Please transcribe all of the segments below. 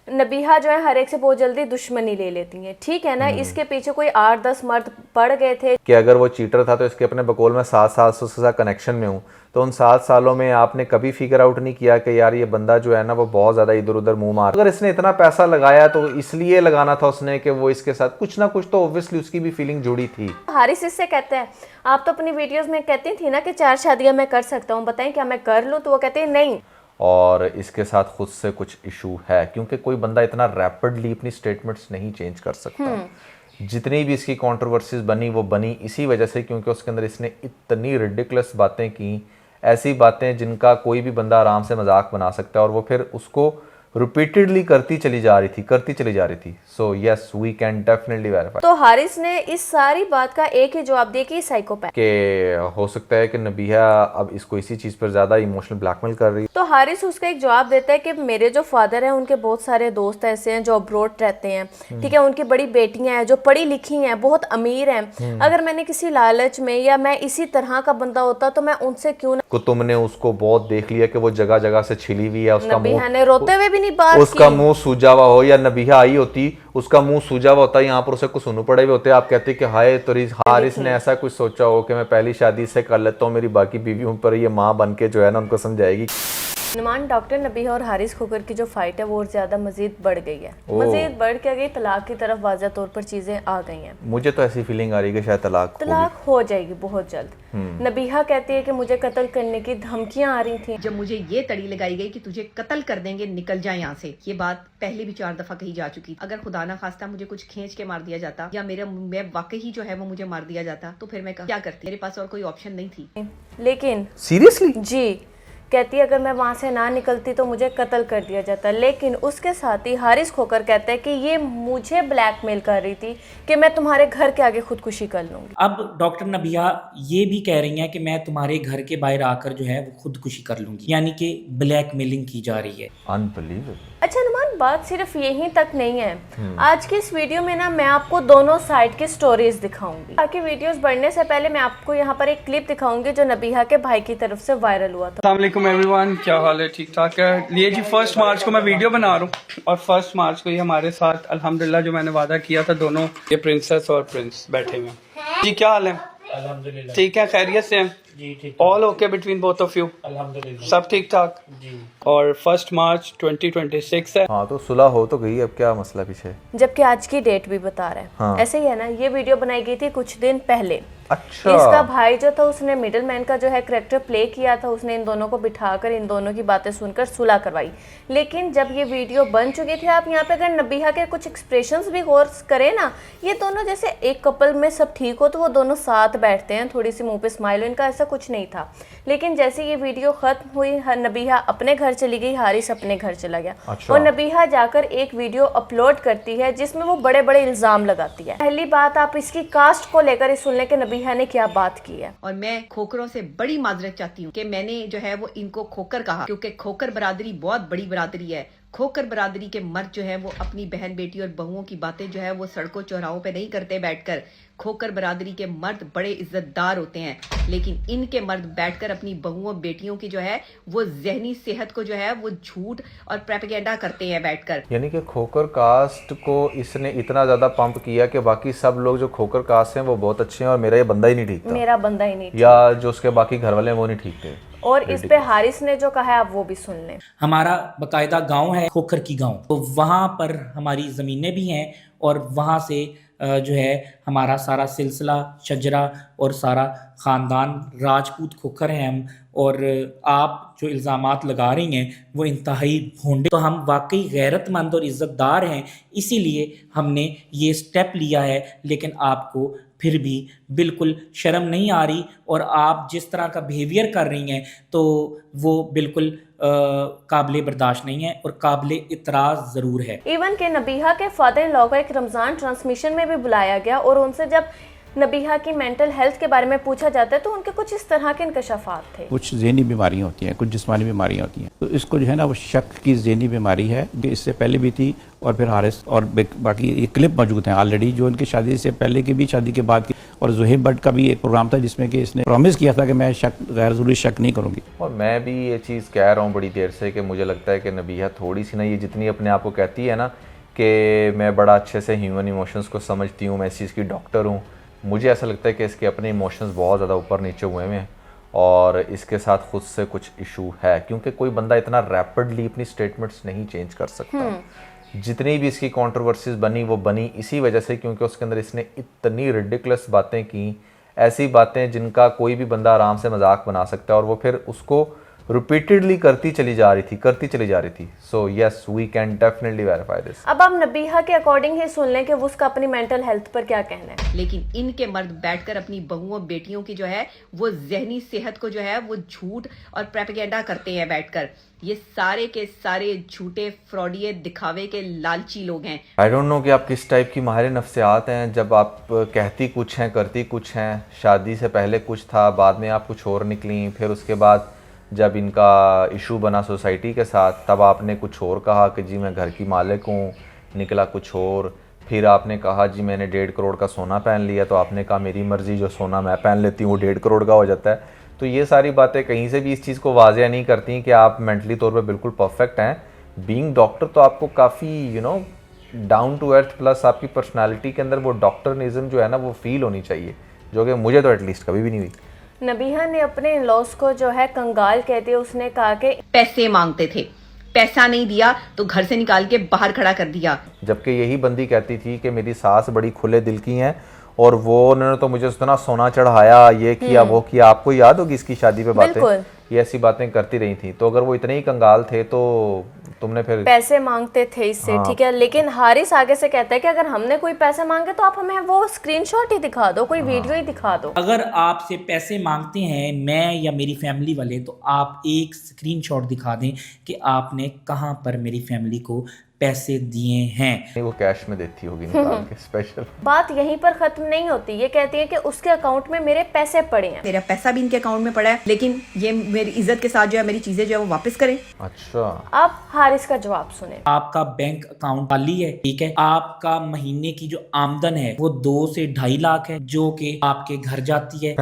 नबीहा जो है हर एक से बहुत जल्दी दुश्मनी ले लेती हैं, ठीक है ना। इसके पीछे कोई 8-10 मर्द पड़ गए थे कि अगर वो चीटर था तो इसके अपने बकौल में 7 साल से उसके साथ कनेक्शन में हूँ, तो उन 7 सालों में आपने कभी फिगर आउट नहीं किया कि यार ये बंदा जो है ना वो बहुत ज़्यादा इधर उधर मुंह मार, अगर इसने इतना पैसा लगाया तो इसलिए लगाना था उसने कि वो इसके साथ कुछ ना कुछ तो ऑब्वियसली उसकी भी फीलिंग जुड़ी थी। हारिस इससे कहते हैं, आप तो अपनी वीडियोस में कहती थी ना कि 4 शादियां मैं कर सकता हूँ, बताएं क्या मैं कर लूँ? तो वो कहते हैं नहीं। और इसके साथ खुद से कुछ इशू है, क्योंकि कोई बंदा इतना रैपिडली अपनी स्टेटमेंट्स नहीं चेंज कर सकता। जितनी भी इसकी कंट्रोवर्सीज बनी वो बनी इसी वजह से क्योंकि उसके अंदर इसने इतनी रिडिकुलस बातें की, ऐसी बातें जिनका कोई भी बंदा आराम से मजाक बना सकता है, और वो फिर उसको रिपीटेडली करती चली जा रही थी। So yes, we can definitely verify. तो हारिस ने इस सारी बात का एक ही जवाब दिया कि साइकोपैथ कि हो सकता है कि नबीहा अब इसको इसी चीज पर ज्यादा इमोशनल ब्लैकमेल कर रही है। तो हारिस उसका एक जवाब देता है कि मेरे जो फादर हैं उनके बहुत सारे दोस्त ऐसे हैं जो अब्रोड रहते हैं, ठीक है, उनकी बड़ी बेटियां हैं जो पढ़ी लिखी हैं, बहुत अमीर हैं। अगर मैंने किसी लालच में या मैं इसी तरह का बंदा होता तो मैं उनसे क्यों ना। को तुमने उसको बहुत देख लिया कि वो जगह जगह से छिली हुई है, उसका नबीहा ने रोते हुए भी नहीं बात उसका मुंह सूजा हुआ हो, या नबीहा आई होती उसका मुंह सूजा हुआ होता, यहाँ पर उसे कुछ सुन पड़े हुए होते, आप कहते कि हाय तो हारिस ने ऐसा कुछ सोचा हो कि मैं पहली शादी से कर लेता हूँ, मेरी बाकी बीवियों पर ये माँ बन के जो है ना उनको समझाएगी। नुमान, डॉक्टर नबीहा और हारिस खोकर की जो फाइट है वो और ज्यादा मजीद बढ़ गई है, मजीद बढ़ के गई, तलाक की तरफ वाज़ह तौर पर चीजें आ गई हैं। मुझे तो ऐसी फीलिंग आ रही है कि शायद तलाक हो जाएगी बहुत जल्द। नबीहा कहती है कि मुझे कत्ल करने की धमकियां आ रही थी। जब मुझे ये तड़ी लगाई गई कि तुझे कत्ल कर देंगे, निकल जा यहाँ से, ये बात पहले भी 4 दफा कही जा चुकी। अगर खुदा ना खास्ता मुझे कुछ खींच के मार दिया जाता या मैं वाकई ही जो है वो मुझे मार दिया जाता तो फिर मैं क्या करती? मेरे पास और कोई ऑप्शन नहीं थी। लेकिन सीरियसली जी कहती है अगर मैं वहाँ से ना निकलती तो मुझे कत्ल कर दिया जाता। लेकिन उसके साथ ही हारिस खोकर कहता है कि ये मुझे ब्लैकमेल कर रही थी कि मैं तुम्हारे घर के आगे खुदकुशी कर लूंगी। अब डॉक्टर नबीहा ये भी कह रही हैं कि मैं तुम्हारे घर के बाहर आकर जो है वो खुदकुशी कर लूंगी, यानी कि ब्लैकमेलिंग की जा रही है। अनबिलीवेबल। अच्छा नुमान, बात सिर्फ यहीं तक नहीं है। आज की इस वीडियो में ना मैं आपको दोनों साइड की स्टोरीज दिखाऊंगी। बाकी वीडियोस बढ़ने से पहले मैं आपको यहाँ पर एक क्लिप दिखाऊंगी जो नबीहा के भाई की तरफ से वायरल हुआ था। अस्सलाम वालेकुम एवरीवन, क्या हाल है? ठीक ठाक है। लिए जी 1 मार्च को मैं वीडियो बना रहा हूँ और 1 मार्च को ये हमारे साथ अल्हम्दुलिल्लाह जो मैंने वादा किया था, दोनों ये प्रिंसेस और प्रिंस बैठे हुए हैं। जी क्या हाल है? अल्हम्दुलिल्लाह ठीक है, खैरियत से हैं? जी ठीक, all okay between both of you? अल्हम्दुलिल्लाह सब ठीक ठाक। जी। और 1 मार्च 2026 है। हाँ तो सुलह हो तो गई, अब क्या मसला पीछे? जबकि आज की डेट भी बता रहा है। हाँ। ऐसे ही है ना, ये वीडियो बनाई गई थी कुछ दिन पहले। अच्छा। इसका भाई जो था उसने मिडिल मैन का जो है करैक्टर प्ले किया था, उसने इन दोनों को बिठाकर इन दोनों की बातें सुनकर सुलह करवाई। लेकिन जब ये वीडियो बन चुकी थी, आप यहाँ पे अगर नबीहा के कुछ एक्सप्रेशंस भी गौर करें ना, ये दोनों जैसे एक कपल में सब ठीक हो तो वो दोनों साथ बैठते हैं, थोड़ी सी मुंह पे स्माइल हो, इनका ऐसा कुछ नहीं था। लेकिन जैसे ये वीडियो खत्म हुई, नबीहा अपने घर चली गई, हारिस अपने घर चला गया। अच्छा। और नबीहा जाकर एक वीडियो अपलोड करती है जिसमें वो बड़े बड़े इल्जाम लगाती है। पहली बात, आप इसकी कास्ट को लेकर सुन लें कि नबीहा ने क्या बात की है। और मैं खोकरों से बड़ी माजरत चाहती हूँ कि मैंने जो है वो इनको खोकर कहा, क्योंकि खोकर बरादरी बहुत बड़ी बरादरी है। खोकर बरादरी के मर्द जो है वो अपनी बहन बेटी और बहुओं की बातें जो है वो सड़कों चौराहों पे नहीं करते बैठकर। खोकर बरादरी के मर्द बड़े इज्जतदार होते हैं, लेकिन इनके मर्द बैठकर अपनी बहुओं बेटियों की जो है वो जहनी सेहत को जो है वो झूठ और प्रोपेगेंडा करते हैं बैठकर। यानी कि खोकर कास्ट को इसने इतना ज्यादा पंप किया कि बाकी सब लोग जो खोकर कास्ट हैं वो बहुत अच्छे हैं और मेरा ये बंदा ही नहीं ठीक था, मेरा बंदा ही नहीं, या जो उसके बाकी घर वाले हैं वो नहीं ठीक थे। और इस पे हारिस ने जो कहा है आप वो भी सुन लें। हमारा बकायदा गांव है खोखर की गांव, तो वहाँ पर हमारी ज़मीनें भी हैं और वहाँ से जो है हमारा सारा सिलसिला शजरा और सारा ख़ानदान राजपूत खोखर हैं हम। और आप जो इल्ज़ामात लगा रही हैं वो इंतहाई भोंडे, तो हम वाकई गैरतमंद और इज़्ज़तदार हैं, इसीलिए हमने ये स्टेप लिया है। लेकिन आपको फिर भी बिल्कुल शर्म नहीं आ रही और आप जिस तरह का बिहेवियर कर रही हैं तो वो बिल्कुल काबिल बर्दाश्त नहीं है और काबिल इतराज़ ज़रूर है। इवन के नबीहा के फादर इन लॉ को एक रमज़ान ट्रांसमिशन में भी बुलाया गया और उनसे जब नबीहा की मेंटल हेल्थ के बारे में पूछा जाता है तो उनके कुछ इस तरह के इंकशाफात थे। कुछ ज़हनी बीमारियां होती हैं, कुछ जिस्मानी बीमारियां होती हैं, तो इसको जो है ना वो शक की ज़हनी बीमारी है कि इससे पहले भी थी और फिर हारिस और बाकी ये क्लिप मौजूद हैं ऑलरेडी जो उनकी शादी से पहले की भी शादी के बाद की, और जुहेब भट्ट का भी एक प्रोग्राम था जिसमें कि इसने प्रॉमिस किया था कि मैं शक गैर ज़रूरी शक नहीं करूँगी। और मैं भी ये चीज़ कह रहा हूँ बड़ी देर से कि मुझे लगता है कि नबीहा थोड़ी सी ना, ये जितनी अपने आप को कहती है ना कि मैं बड़ा अच्छे से ह्यूमन इमोशंस को समझती हूँ, मैं इस चीज़ की डॉक्टर हूँ, मुझे ऐसा लगता है कि इसके अपने इमोशंस बहुत ज़्यादा ऊपर नीचे हुए हैं और इसके साथ खुद से कुछ इशू है, क्योंकि कोई बंदा इतना रैपिडली अपनी स्टेटमेंट्स नहीं चेंज कर सकता। जितनी भी इसकी कंट्रोवर्सीज बनी वो बनी इसी वजह से क्योंकि उसके अंदर इसने इतनी रिडिकुलस बातें की, ऐसी बातें जिनका कोई भी बंदा आराम से मजाक बना सकता है, और वो फिर उसको रिपीटेडली करती चली जा रही थी। So yes, we can definitely verify this. अब आप नबीहा के अकॉर्डिंग ही सुन लें कि वो उसका अपनी मेंटल हेल्थ पर क्या कहना है। लेकिन इनके मर्द बैठकर अपनी बहुओं बेटियों की जो है वो जहनी सेहत को जो है वो झूठ और प्रोपेगेंडा करते हैं बैठकर। ये सारे के सारे झूठे फ्रॉडिये दिखावे के लालची लोग हैं। आई डोंट नो कि आप किस टाइप की माहिर नफ्सियात हैं, जब आप कहती कुछ हैं करती कुछ हैं। शादी से पहले कुछ था, बाद में आप कुछ और निकली, फिर उसके बाद जब इनका इशू बना सोसाइटी के साथ तब आपने कुछ और कहा कि जी मैं घर की मालिक हूँ, निकला कुछ और। फिर आपने कहा जी मैंने 1.5 करोड़ का सोना पहन लिया, तो आपने कहा मेरी मर्ज़ी, जो सोना मैं पहन लेती हूँ वो 1.5 करोड़ का हो जाता है। तो ये सारी बातें कहीं से भी इस चीज़ को वाज़ेह नहीं करती कि आप मेंटली तौर पे बिल्कुल परफेक्ट हैं। बीइंग डॉक्टर तो आपको काफ़ी डाउन टू अर्थ, प्लस आपकी पर्सनालिटी के अंदर वो डॉक्टरनिज्म जो है ना वो फील होनी चाहिए, जो कि मुझे तो एटलीस्ट कभी भी नहीं हुई। नबीहा ने अपने इन-लॉज को जो है कंगाल कहती है। उसने कहा कि पैसे मांगते थे, पैसा नहीं दिया तो घर से निकाल के बाहर खड़ा कर दिया। जबकि यही बंदी कहती थी कि मेरी सास बड़ी खुले दिल की हैं और वो उन्होंने तो मुझे इतना सोना चढ़ाया, ये किया वो किया। आपको याद होगी इसकी शादी पे बातें, ये ऐसी बातें करती रही थी। तो अगर वो इतने ही कंगाल थे तो तुमने फिर पैसे मांगते थे इससे, ठीक है। लेकिन हारिस आगे से कहता है कि अगर हमने कोई पैसे मांगे तो आप हमें वो स्क्रीनशॉट ही दिखा दो, कोई वीडियो ही दिखा दो। अगर आपसे पैसे मांगते हैं मैं या मेरी फैमिली वाले, तो आप एक स्क्रीनशॉट दिखा दें कि आपने कहां पर मेरी फैमिली को पैसे दिए हैं। वो कैश में देती होगी निकाल के स्पेशल। बात यहीं पर खत्म नहीं होती। ये कहती है कि उसके अकाउंट में मेरे पैसे पड़े हैं। मेरा पैसा भी इनके अकाउंट में पड़ा है, लेकिन ये मेरी इज्जत के साथ जो है मेरी चीजें जो है वो वापस करें। अच्छा, आप हारिस का जवाब सुने। आपका बैंक अकाउंट खाली है, ठीक है। आपका महीने की जो आमदन है वो 2 से 2.5 लाख है, जो कि आपके घर जाती है।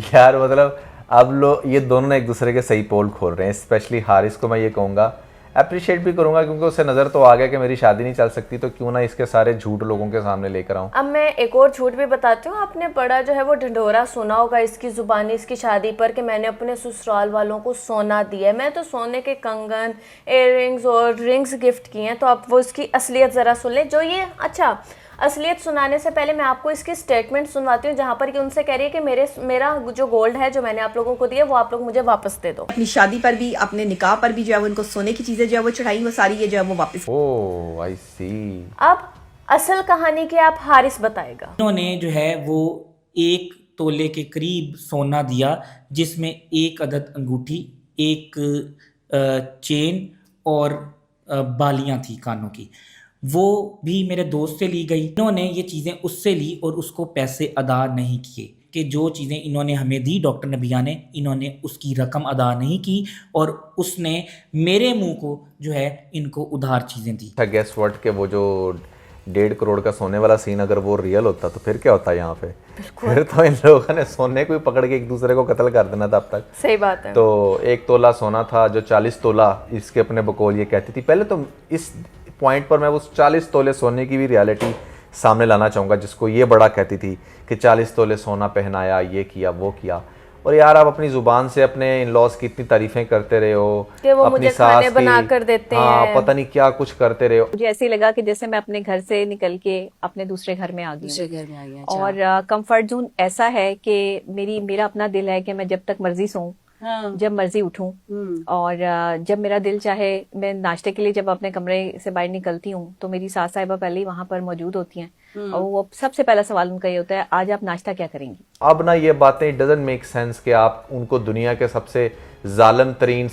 यार मतलब अब लोग ये दोनों ने एक दूसरे के सही पोल खोल रहे हैं। स्पेशली हारिस को मैं ये कहूँगा, अप्रिशिएट भी करूंगा, क्योंकि उसे नज़र तो आ गया कि मेरी शादी नहीं चल सकती, तो क्यों ना इसके सारे झूठ लोगों के सामने लेकर आऊं। अब मैं एक और झूठ भी बताती हूँ। आपने बड़ा जो है वो ढिंढोरा सुना होगा इसकी जुबानी, इसकी शादी पर, कि मैंने अपने ससुराल वालों को सोना दिया है। मैं तो सोने के कंगन, इयररिंग्स और रिंग्स गिफ्ट किए हैं। तो आप वो इसकी असलियत ज़रा सुन लें। जो ये अच्छा, असलियत सुनाने से पहले मैं आपको इसकी स्टेटमेंट सुनवाती हूँ, जहाँ पर कि उनसे कह रही है कि मेरा जो गोल्ड है जो मैंने आप लोगों को दिया वो आप लोग मुझे वापस दे दो। अपनी शादी पर भी, अपने निकाह पर भी जो है वो इनको सोने की चीजें जो है वो चढ़ाई, वो सारी ये जो है वो वापस। ओह आई सी। अब असल कहानी की आप हारिस बताएगा। इन्होंने जो है वो 1 तोले के करीब सोना दिया, जिसमें 1 अदद अंगूठी, 1 चेन और बालियां थी कानों की। वो भी मेरे दोस्त से ली गई। इन्होंने ये चीज़ें उससे ली और उसको पैसे अदा नहीं किए, कि जो चीज़ें इन्होंने हमें दी डॉक्टर नबिया ने, इन्होंने उसकी रकम अदा नहीं की और उसने मेरे मुंह को जो है इनको उधार चीज़ें दी। गेस व्हाट के वो जो 1.5 करोड़ का सोने वाला सीन अगर वो रियल होता तो फिर क्या होता है यहाँ पे? फिर तो इन लोगों ने सोने को ही पकड़ के एक दूसरे को कत्ल कर देना था अब तक। सही बात है। तो 1 तोला सोना था जो 40 तोला इसके अपने बकौल ये कहती थी। पहले तो इस पॉइंट पर मैं उस 40 तोले सोने की भी रियलिटी सामने लाना चाहूँगा, जिसको ये बड़ा कहती थी कि 40 तोले सोना पहनाया, ये किया वो किया। और यार आप अपनी जुबान से अपने इन-लॉज की इतनी तारीफें करते रहे हो कि वो अपनी मुझे सास खाने की, बना कर देते हैं, पता नहीं क्या कुछ करते रहे हो। मुझे ऐसे ही लगा कि जैसे मैं अपने घर से निकल के अपने दूसरे घर में आ गई हूँ। और कंफर्ट जोन ऐसा है कि मेरा अपना दिल है कि मैं जब तक मर्जी सोऊं, जब मर्जी उठूं, और जब मेरा दिल चाहे मैं नाश्ते के लिए जब अपने कमरे से बाहर निकलती हूँ तो मेरी सास साहिबा पहले ही वहां पर मौजूद होती हैं और वो सबसे पहला सवाल उनका ये होता है, आज आप नाश्ता क्या करेंगी? अब ना ये बातें डजंट मेक सेंस कि आप उनको दुनिया के सबसे जालिम तरीन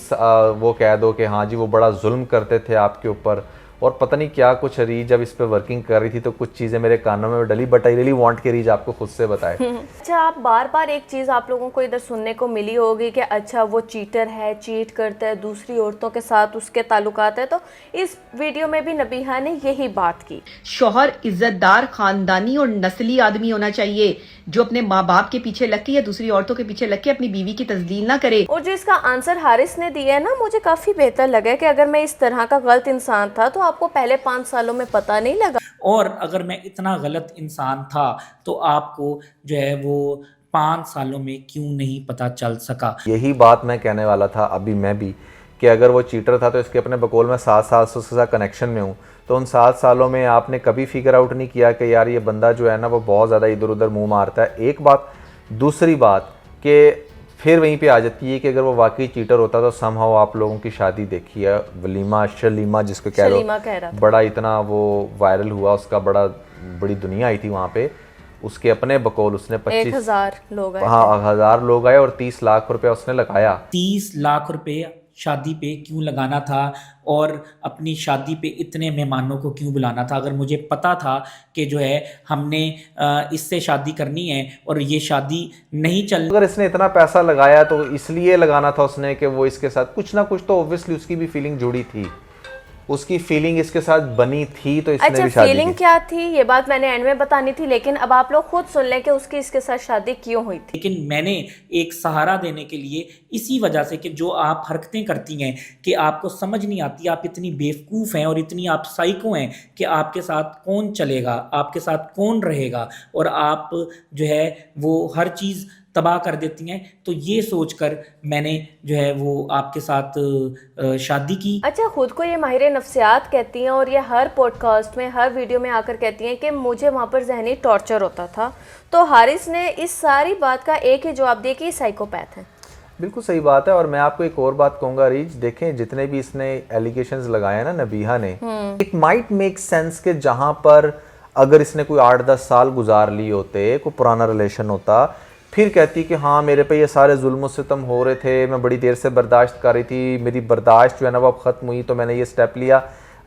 वो कह दो कि हाँ जी वो बड़ा जुल्म करते थे आपके ऊपर, और पता नहीं क्या कुछ रीज जब इस पे वर्किंग कर रही थी तो कुछ चीज़ें मेरे कानों में डली, बट आई रियली वांट कि रीज आपको खुद से बताए। अच्छा, आप बार बार एक चीज़ आप लोगों को इधर सुनने को मिली होगी कि अच्छा वो चीटर है, चीट करता है, दूसरी औरतों के साथ उसके ताल्लुकात है, तो इस वीडियो में भी नबीहा ने यही बात की। शौहर इज्जतदार, खानदानी और नस्ली आदमी होना चाहिए, जो अपने माँ बाप के पीछे लग के या दूसरी औरतों के पीछे लग के अपनी बीवी की तस्लील ना करे। और जो इसका आंसर हारिस ने दिया है ना, मुझे काफ़ी बेहतर लगा कि अगर मैं इस तरह का गलत इंसान था तो आपको पहले 5 सालों में पता नहीं लगा। और अगर मैं इतना गलत इंसान था तो आपको जो है वो 5 सालों में क्यों नहीं पता चल सका। यही बात मैं कहने वाला था अभी मैं भी, कि अगर वो चीटर था तो इसके अपने बकौल में 7 साल से उसके साथ कनेक्शन में हूँ, तो उन 7 सालों में आपने कभी फिगर आउट नहीं किया कि यार ये बंदा जो है ना वो बहुत ज़्यादा इधर उधर मुंह मारता है। एक बात, दूसरी बात कि फिर वहीं पे आ जाती है कि अगर वो वाकई चीटर होता तो समहाउ आप लोगों की शादी देखी है, वलीमा शलीमा जिसको कह लो, शलीमा कह रहा था। बड़ा इतना वो वायरल हुआ, उसका बड़ी दुनिया आई थी वहाँ पे, उसके अपने बकौल उसने 1000 लोग आए। हाँ 1000 लोग आए और 30 लाख रुपया उसने लगाया। 30 लाख रुपए शादी पे क्यों लगाना था और अपनी शादी पे इतने मेहमानों को क्यों बुलाना था, अगर मुझे पता था कि जो है हमने इससे शादी करनी है और ये शादी नहीं चल। अगर इसने इतना पैसा लगाया तो इसलिए लगाना था उसने कि वो इसके साथ कुछ ना कुछ तो ऑब्वियसली उसकी भी फीलिंग जुड़ी थी, उसकी फीलिंग इसके साथ बनी थी, तो इसने अच्छा, भी शादी फीलिंग की। क्या थी ये बात मैंने एंड में बतानी थी, लेकिन अब आप लोग खुद सुन लें कि उसकी इसके साथ शादी क्यों हुई थी। लेकिन मैंने एक सहारा देने के लिए इसी वजह से कि जो आप हरकतें करती हैं कि आपको समझ नहीं आती, आप इतनी बेवकूफ़ हैं और इतनी आप साइको हैं कि आपके साथ कौन चलेगा, आपके साथ कौन रहेगा, और आप जो है वो हर चीज़ तबाह कर देती हैं। तो ये सोचकर मैंने जो है वो आपके साथ शादी की। अच्छा, खुद को ये माहिर नफ्सियात कहती हैं और ये हर पॉडकास्ट में हर वीडियो में आकर कहती हैं कि मुझे वहाँ पर जहनी टॉर्चर होता था। तो हारिस ने इस सारी बात का एक ही जवाब दिया कि ये साइकोपैथ है। बिल्कुल सही बात है। और मैं आपको एक और बात कहूंगा रीच, देखें जितने भी इसने एलिगेशंस लगाए ना नबीहा ने, इट माइट मेक सेंस कि जहां पर अगर इसने कोई 8-10 साल गुजार लिए होते, कोई पुराना रिलेशन होता, फिर कहती कि हाँ मेरे पे ये सारे जुल्म सितम हो रहे थे, मैं बड़ी देर से बर्दाश्त कर रही थी, मेरी बर्दाश्त जो है ना वो अब ख़त्म हुई तो मैंने ये स्टेप लिया।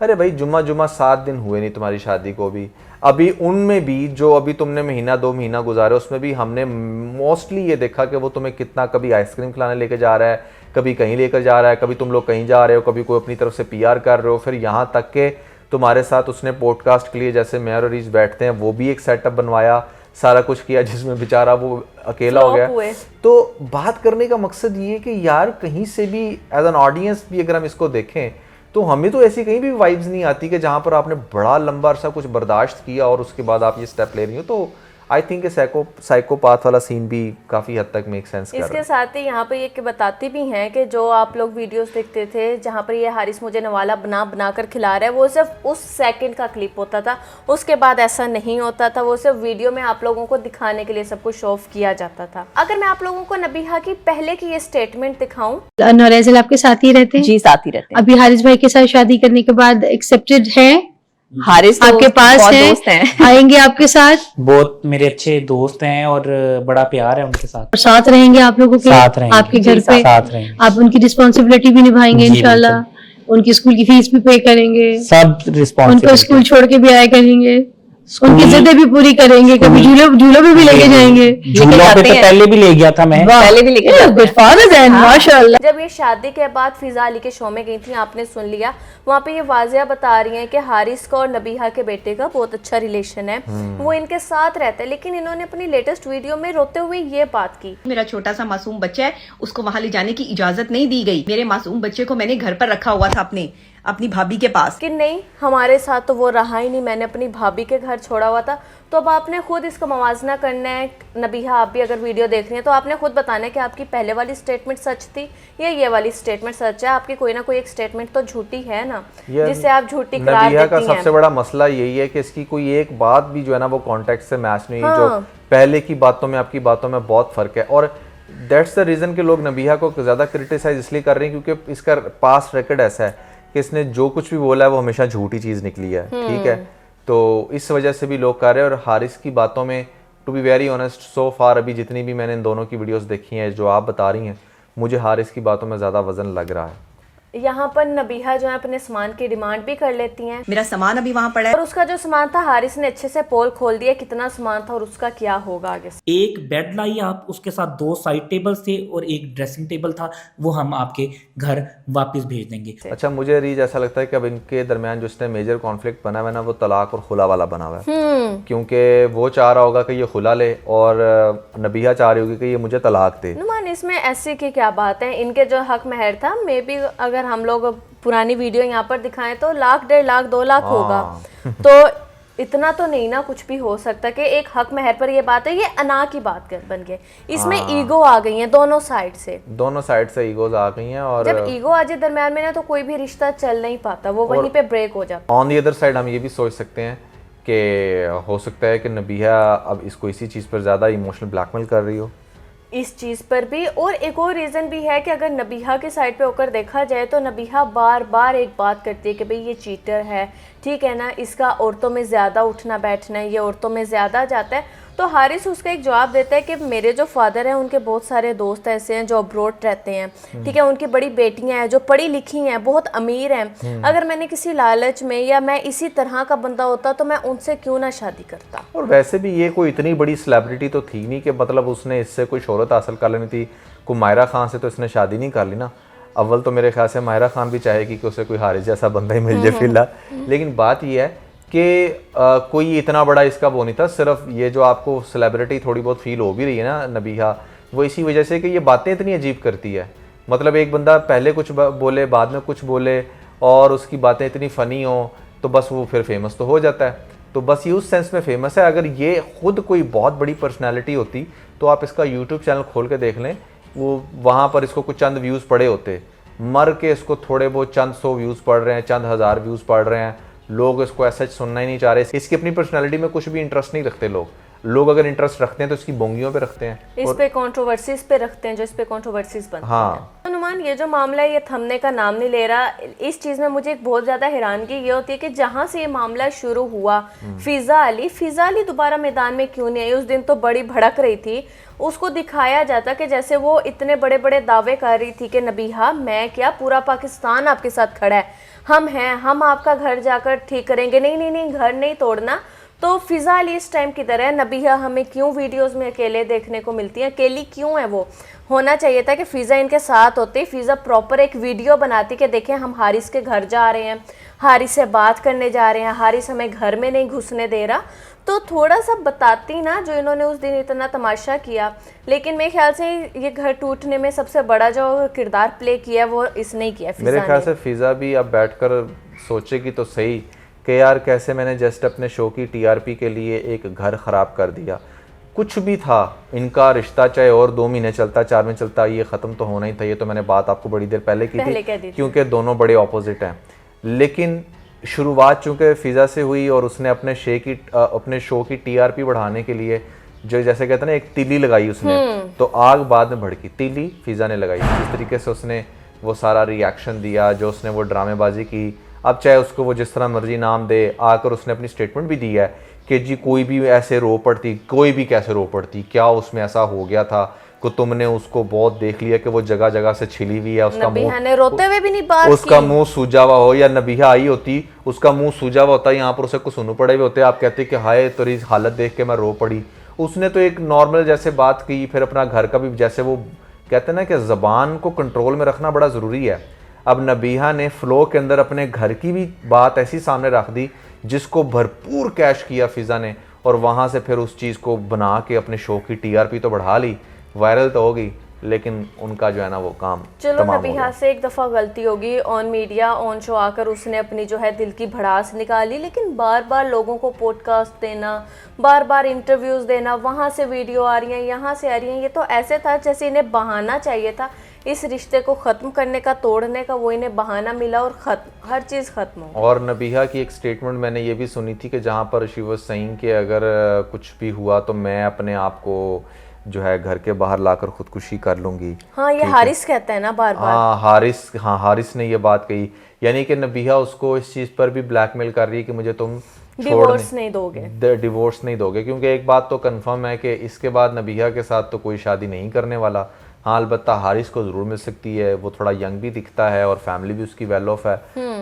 अरे भाई जुम्मा 7 दिन हुए नहीं तुम्हारी शादी को भी, अभी उनमें भी जो अभी तुमने महीना 2 महीना गुजारे उसमें भी हमने मोस्टली ये देखा कि वो तुम्हें कितना कभी आइसक्रीम खिलाने लेकर जा रहा है, कभी कहीं लेकर जा रहा है, कभी तुम लोग कहीं जा रहे हो, कभी कोई अपनी तरफ से PR कर रहे हो, फिर यहाँ तक के तुम्हारे साथ उसने पॉडकास्ट के लिए जैसे मैं और रीच बैठते हैं वो भी एक सेटअप बनवाया, सारा कुछ किया जिसमें बेचारा वो अकेला हो गया। तो बात करने का मकसद ये है कि यार कहीं से भी एज एन ऑडियंस भी अगर हम इसको देखें तो हमें तो ऐसी कहीं भी वाइब्स नहीं आती कि जहां पर आपने बड़ा लंबा अरसा कुछ बर्दाश्त किया और उसके बाद आप ये स्टेप ले रही हो। तो आई थिंक साइकोपाथ वाला सीन भी काफ़ी हद तक मेक सेंस कर रहा है। इसके साथ ही यहाँ पे ये बताती भी हैं कि जो आप लोग वीडियोस देखते थे जहाँ पर ये हारिस मुझे नवाला बना कर खिला रहा है, वो सिर्फ उस सेकंड का क्लिप होता था, उसके बाद ऐसा नहीं होता था, वो सिर्फ वीडियो में आप लोगों को दिखाने के लिए सब कुछ शो ऑफ किया जाता था। अगर मैं आप लोगों को नबीहा की पहले की ये स्टेटमेंट दिखाऊं। नौरेज़ल आपके साथ ही रहते हैं? जी, साथ ही रहते हैं। अभी हारिस भाई के साथ शादी करने के बाद एक्सेप्टेड है? हारिस तो आपके पास बहुत है? दोस्त हैं। आएंगे आपके साथ? बहुत मेरे अच्छे दोस्त हैं और बड़ा प्यार है उनके साथ। और साथ रहेंगे आप लोगों के? साथ रहेंगे। आपके घर पे साथ रहेंगे। आप उनकी रिस्पॉन्सिबिलिटी भी निभाएंगे जी, इंशाल्लाह? उनकी स्कूल की फीस भी पे करेंगे? सब रिस्पॉन्सिबिलिटी। उनको स्कूल छोड़ के भी आया करेंगे? उनकी जिद्दें भी पूरी करेंगे? कभी झूलों पे भी लेके जाएंगे? झूलों पे तो पहले भी ले गया था मैं। पहले भी लेके जाते हैं। गुड फादर हैं माशाल्लाह। जब ये शादी के बाद फिजा अली के शो में गई थी, आपने सुन लिया, वहाँ पे ये वाजिया बता रही हैं कि हारिस का और नबीहा के बेटे का बहुत अच्छा रिलेशन है, वो इनके साथ रहता है, लेकिन इन्होंने अपनी लेटेस्ट वीडियो में रोते हुए ये बात की। मेरा छोटा सा मासूम बच्चा है, उसको वहां ले जाने की इजाजत नहीं दी गई। मेरे मासूम बच्चे को मैंने घर पर रखा हुआ था अपनी भाभी के पास। कि नहीं हमारे साथ तो वो रहा ही नहीं, मैंने अपनी भाभी के घर छोड़ा हुआ था। तो अब आपने खुद इसका मवाजना करना है। नबीहा, आप भी अगर वीडियो देख रही हैं तो आपने खुद बताना है कि आपकी पहले वाली स्टेटमेंट सच थी या ये वाली स्टेटमेंट सच है। आपकी कोई ना कोई एक स्टेटमेंट तो झूठी है ना, जिससे आप झूठी करार नबीहा का देती हैं। सबसे बड़ा मसला यही है कि इसकी कोई एक बात भी जो है ना वो कॉन्टेक्स्ट से मैच नहीं हुई। जो पहले की बातों में आपकी बातों में बहुत फर्क है, और दैट्स द रीजन कि लोग नबीहा को ज्यादा क्रिटिसाइज इसलिए कर रहे हैं क्योंकि इसका पास्ट रिकॉर्ड ऐसा है कि इसने जो कुछ भी बोला है वो हमेशा झूठी चीज निकली है। ठीक है, तो इस वजह से भी लोग कर रहे हैं। और हारिस की बातों में to be very honest so far अभी जितनी भी मैंने इन दोनों की वीडियोस देखी हैं, जो आप बता रही हैं, मुझे हारिस की बातों में ज़्यादा वजन लग रहा है। यहाँ पर नबीहा जो है अपने सामान की डिमांड भी कर लेती हैं मेरा सामान अभी वहाँ पड़ा है। और उसका जो सामान था हारिस ने अच्छे से पोल खोल दिया कितना सामान था और उसका क्या होगा आगे से। एक बेड लाई आप, उसके साथ 2 साइड टेबल्स थे और एक ड्रेसिंग टेबल था, वो हम आपके घर वापस भेज देंगे। अच्छा, मुझे रीज ऐसा लगता है कि अब इनके दरमियान जो इसने मेजर कॉन्फ्लिक्ट बना हुआ है ना, वो तलाक और खुला वाला बना हुआ है। क्योंकि वो चाह रहा होगा कि ये खुला ले और नबीहा चाह रही होगी कि ये मुझे तलाक दे। नुमान, इसमें ऐसी की क्या बात है, इनके जो हक महर था मे बी अगर हम लोग पुरानी वीडियो यहाँ पर दिखाएं तो 1,00,000, 1.5 लाख, 2 लाख होगा। तो इतना तो नहीं ना, कुछ भी हो सकता कि एक हक महर पर ये बात है, ये अना की बात बन गई। इसमें ईगो आ गई है दोनों साइड से ईगोज आ गई हैं और जब ईगो आ जाए दरम्यान में ना तो कोई भी रिश्ता चल नहीं पाता, वो वहीं पे ब्रेक हो जाता। ऑन दी अदर साइड हम ये भी सोच सकते हैं कि हो सकता है कि नबीहा अब इसको इसी चीज़ पर ज़्यादा इमोशनल ब्लैकमेल कर रही हो, इस चीज़ पर भी। और एक और रीज़न भी है कि अगर नबीहा के साइड पे होकर देखा जाए तो नबीहा बार बार एक बात करती है कि भाई ये चीटर है, ठीक है ना, इसका औरतों में ज़्यादा उठना बैठना है, ये औरतों में ज़्यादा जाता है। तो हारिस उसका एक जवाब देता है कि मेरे जो फादर हैं उनके बहुत सारे दोस्त ऐसे हैं जो अब्रॉड रहते हैं, ठीक है, उनकी बड़ी बेटियां हैं जो पढ़ी लिखी हैं, बहुत अमीर हैं। अगर मैंने किसी लालच में या मैं इसी तरह का बंदा होता तो मैं उनसे क्यों ना शादी करता। और वैसे भी ये कोई इतनी बड़ी सेलिब्रिटी तो थी नहीं कि मतलब उसने इससे कोई शोहरत हासिल कर लेनी थी। कोई मायरा खान से तो इसने शादी नहीं कर ली ना। अव्वल तो मेरे ख्याल से मायरा खान भी चाहेगी कि उसे कोई हारिस जैसा बंदा ही मिल जाए फिलहाल। लेकिन बात यह है कि कोई इतना बड़ा इसका वो नहीं था। सिर्फ ये जो आपको सेलिब्रिटी थोड़ी बहुत फील हो भी रही है ना नबीहा, वो इसी वजह से कि ये बातें इतनी अजीब करती है। मतलब एक बंदा पहले कुछ बोले, बाद में कुछ बोले और उसकी बातें इतनी फ़नी हो तो बस वो फिर फेमस तो हो जाता है। तो बस ये उस सेंस में फेमस है। अगर ये खुद कोई बहुत बड़ी पर्सनैलिटी होती तो आप इसका यूट्यूब चैनल खोल के देख लें, वो वहाँ पर इसको कुछ चंद व्यूज़ पड़े होते, मर के इसको थोड़े बहुत चंद 100 व्यूज़ पढ़ रहे हैं, चंद हज़ार व्यूज़ पढ़ रहे हैं। लोग इसको ऐसा सुनना ही नहीं चाह रहे। इसकी अपनी पर्सनालिटी में कुछ भी इंटरेस्ट नहीं रखते लोग अगर इंटरेस्ट रखते हैं तो इसकी बोंगियों पे रखते हैं, इस पे कंट्रोवर्सीज पे रखते हैं, जो इस पे कंट्रोवर्सीज बनती हैं। तो नुमान, ये जो मामला है ये थमने का नाम नहीं ले रहा। इस चीज़ में मुझे एक बहुत ज़्यादा हैरानगी ये होती है कि जहाँ से ये मामला शुरू हुआ, फिजा अली दोबारा मैदान में क्यों नहीं आई। उस दिन तो बड़ी भड़क रही थी, उसको दिखाया जाता कि जैसे वो इतने बड़े बड़े दावे कर रही थी कि नबीहा मैं क्या, पूरा पाकिस्तान आपके साथ खड़ा है, हम हैं, हम आपका घर जाकर ठीक करेंगे। नहीं, घर नहीं तोड़ना। तो फिजा अली इस टाइम की तरह नबीहा हमें क्यों वीडियोस में अकेले देखने को मिलती है, अकेली क्यों है वो? होना चाहिए था कि फिजा इनके साथ होती, फिजा प्रॉपर एक वीडियो बनाती कि देखें हम हारिस के घर जा रहे हैं, हारिस से बात करने जा रहे हैं, हारिस हमें घर में नहीं घुसने दे रहा। तो थोड़ा सा बताती ना, जो इन्होंने उस दिन इतना तमाशा किया। लेकिन मेरे ख्याल से ये घर टूटने में सबसे बड़ा जो किरदार प्ले किया वो इसने ही किया। मेरे ख्याल से फिजा भी अब बैठकर सोचेगी तो सही कि यार कैसे मैंने जस्ट अपने शो की टीआरपी के लिए एक घर ख़राब कर दिया। कुछ भी था इनका रिश्ता, चाहे और 2 महीने चलता, 4 महीने चलता, ये ख़त्म तो होना ही था। ये तो मैंने बात आपको बड़ी देर पहले की थी क्योंकि दोनों बड़े ऑपोजिट हैं। लेकिन शुरुआत चूँकि फ़िज़ा से हुई और उसने अपने शो की टीआरपी बढ़ाने के लिए जो जैसे कहते हैं ना एक तीली लगाई उसने, तो आग बाद में भड़की, तीली फ़िज़ा ने लगाई। जिस तरीके से उसने वो सारा रिएक्शन दिया, जो उसने वो ड्रामेबाजी की, अब चाहे उसको वो जिस तरह मर्जी नाम दे, आकर उसने अपनी स्टेटमेंट भी दी है कि जी कोई भी ऐसे रो पड़ती, कोई भी कैसे रो पड़ती, क्या उसमें ऐसा हो गया था कि तुमने उसको बहुत देख लिया कि वो जगह जगह से छिली हुई है, उसका मुंह रोते हुए भी नहीं बात उसका मुंह सूजा हुआ हो, या नबीहा आई होती उसका मुंह सूजा हुआ होता, यहाँ पर उसे कुछ सुन पड़े हुए होते, आप कहते कि हाय तेरी हालत देख के मैं रो पड़ी। उसने तो एक नॉर्मल जैसे बात की, फिर अपना घर का भी, जैसे वो कहते हैं ना कि ज़बान को कंट्रोल में रखना बड़ा ज़रूरी है। अब नबीहा ने फ्लो के अंदर अपने घर की भी बात ऐसी सामने रख दी जिसको भरपूर कैश किया फ़िज़ा ने, और वहाँ से फिर उस चीज़ को बना के अपने शो की टीआरपी तो बढ़ा ली, वायरल तो होगी, लेकिन उनका जो है ना वो काम चलो नबीहा से एक दफ़ा गलती होगी, ऑन मीडिया ऑन शो आकर उसने अपनी जो है दिल की भड़ास निकाली, लेकिन बार बार लोगों को पॉडकास्ट देना, बार बार इंटरव्यूज़ देना, वहाँ से वीडियो आ रही हैं, यहाँ से आ रही हैं, ये तो ऐसे था जैसे इन्हें बहाना चाहिए था इस रिश्ते को ख़त्म करने का, तोड़ने का, वो इन्हें बहाना मिला और ख़त्म, हर चीज़ ख़त्म हो। और नबीहा की एक स्टेटमेंट मैंने ये भी सुनी थी कि जहाँ पर शी वाज सेइंग कि अगर कुछ भी हुआ तो मैं अपने आप को जो है घर के बाहर लाकर खुदकुशी कर लूंगी। हाँ, ये हारिस कहता है ना बार बार। हाँ, हारिस ने ये बात कही, यानी कि नबीहा उसको इस चीज़ पर भी ब्लैकमेल कर रही है कि मुझे तुम डिवोर्स नहीं दोगे, डिवोर्स नहीं दोगे, क्योंकि एक बात तो कंफर्म है कि इसके बाद नबीहा के साथ तो कोई शादी नहीं करने वाला। हाँ अलबत्ता हारिस को ज़रूर मिल सकती है, वो थोड़ा यंग भी दिखता है और फैमिली भी उसकी वेल ऑफ है,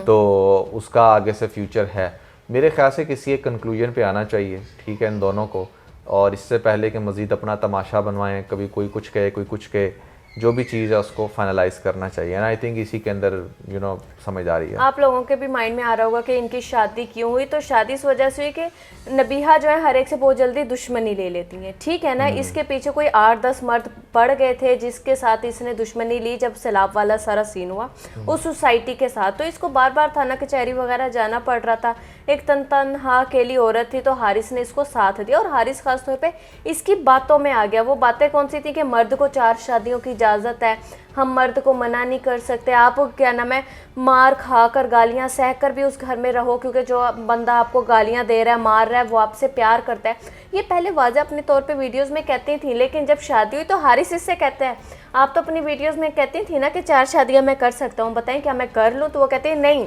तो उसका आगे से फ्यूचर है। मेरे ख्याल से किसी एक कंक्लूजन पे आना चाहिए, ठीक है, इन दोनों को, और इससे पहले कि मज़ीद अपना तमाशा बनवाएं, कभी कोई कुछ कहे कोई कुछ कहे, जो भी चीज़ है उसको फाइनलाइज करना चाहिए। एंड आई थिंक इसी के अंदर समझ आ रही है। आप लोगों के भी माइंड में आ रहा होगा कि इनकी शादी क्यों हुई, तो शादी इस वजह से हुई कि नबीहा जो है हर एक से बहुत जल्दी दुश्मनी ले लेती है, ठीक है ना। इसके पीछे कोई 8-10 मर्द पड़ गए थे जिसके साथ इसने दुश्मनी ली जब सैलाब वाला सारा सीन हुआ उस सोसाइटी के साथ, तो इसको बार बार थाना कचहरी वगैरह जाना पड़ रहा था। एक तनहा अकेली औरत थी, तो हारिस ने इसको साथ दिया, और हारिस खास तौर पे इसकी बातों में आ गया। वो बातें कौन सी थी कि मर्द को 4 शादियों की इजाज़त है, हम मर्द को मना नहीं कर सकते, आप क्या नाम है मार खा कर गालियाँ सह कर भी उस घर में रहो, क्योंकि जो बंदा आपको गालियाँ दे रहा है मार रहा है वो आपसे प्यार करता है। ये पहले वाज़ेह अपने तौर पे वीडियोस में कहती थी, लेकिन जब शादी हुई तो हारिस इससे कहते हैं आप तो अपनी वीडियोस में कहती थी ना कि 4 शादियाँ मैं कर सकता हूँ, बताएं क्या मैं कर लूँ? तो वो कहते हैं नहीं,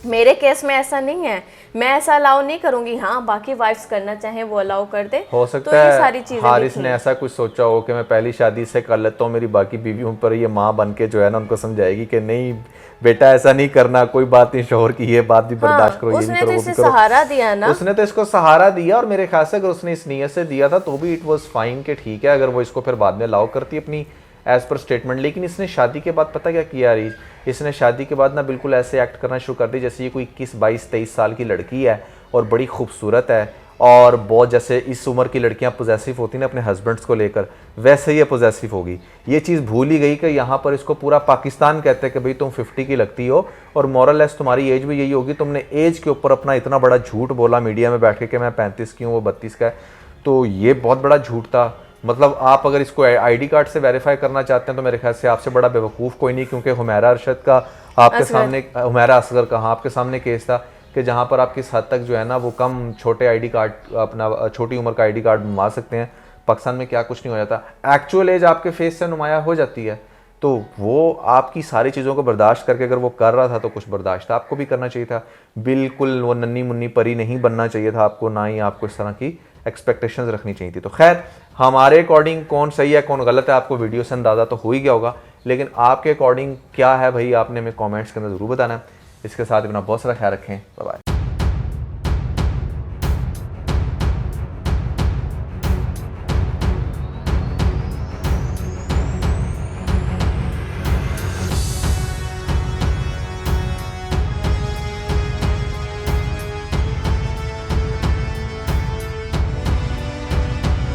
मेरे केस में ऐसा नहीं है, मैं ऐसा अलाउ नहीं करूंगी। हाँ, बाकी वाइफ्स करना चाहें वो अलाउ कर दे। हो सकता तो है ये सारी चीजें हारिस ने ऐसा कुछ सोचा हो कि मैं पहली शादी से कर लेता हूँ, मेरी बाकी बीवियों पर ये माँ बन के जो है ना उनको समझाएगी कि नहीं बेटा ऐसा नहीं करना, कोई बात नहीं, शोहर की ये बात भी बर्दाश्त करो, ये नहीं करो, वो भी करो। सहारा दिया ना, उसने तो इसको सहारा दिया, और मेरे ख्याल से अगर उसने इस नीयत से दिया था तो भी इट वाज फाइन कि ठीक है, अगर वो इसको फिर बाद में अलाउ करती अपनी एज पर स्टेटमेंट। लेकिन इसने शादी के बाद पता क्या किया अरीज, इसने शादी के बाद ना बिल्कुल ऐसे एक्ट करना शुरू कर दी जैसे ये कोई 21, 22, 23 साल की लड़की है और बड़ी खूबसूरत है, और बहुत जैसे इस उम्र की लड़कियां पोजेसिव होती ना अपने हस्बैंड्स को लेकर, वैसे ही ये पोजेसिव होगी। ये चीज़ भूल ही गई कि यहाँ पर इसको पूरा पाकिस्तान कहते हैं कि भाई तुम 50 की लगती हो और मॉरलेस तुम्हारी एज भी यही होगी। तुमने एज के ऊपर अपना इतना बड़ा झूठ बोला मीडिया में बैठ के कि मैं 35 की हूँ, वो 32 का है, तो ये बहुत बड़ा झूठ था। मतलब आप अगर इसको आईडी कार्ड से वेरीफाई करना चाहते हैं तो मेरे ख्याल से आपसे बड़ा बेवकूफ़ कोई नहीं, क्योंकि हुमैरा अरशद का आपके सामने, हुमैरा असगर का हाँ आपके सामने केस था कि जहाँ पर आप किस हद तक जो है ना वो कम छोटे आईडी कार्ड, अपना छोटी उम्र का आईडी कार्ड बनवा सकते हैं। पाकिस्तान में क्या कुछ नहीं हो जाता, एक्चुअल एज आपके फेस से नुमाया हो जाती है। तो वो आपकी सारी चीज़ों को बर्दाश्त करके अगर वो कर रहा था तो कुछ बर्दाश्त आपको भी करना चाहिए था। बिल्कुल वो नन्ही मुन्नी परी नहीं बनना चाहिए था आपको, ना ही आपको इस तरह की एक्सपेक्टेशंस रखनी चाहिए थी। तो खैर हमारे अकॉर्डिंग कौन सही है कौन गलत है आपको वीडियो से अंदाज़ा तो हो ही गया होगा, लेकिन आपके अकॉर्डिंग क्या है भाई आपने हमें कमेंट्स के अंदर ज़रूर बताना है। इसके साथ अपना बहुत सारा ख्याल रखें। Bye bye.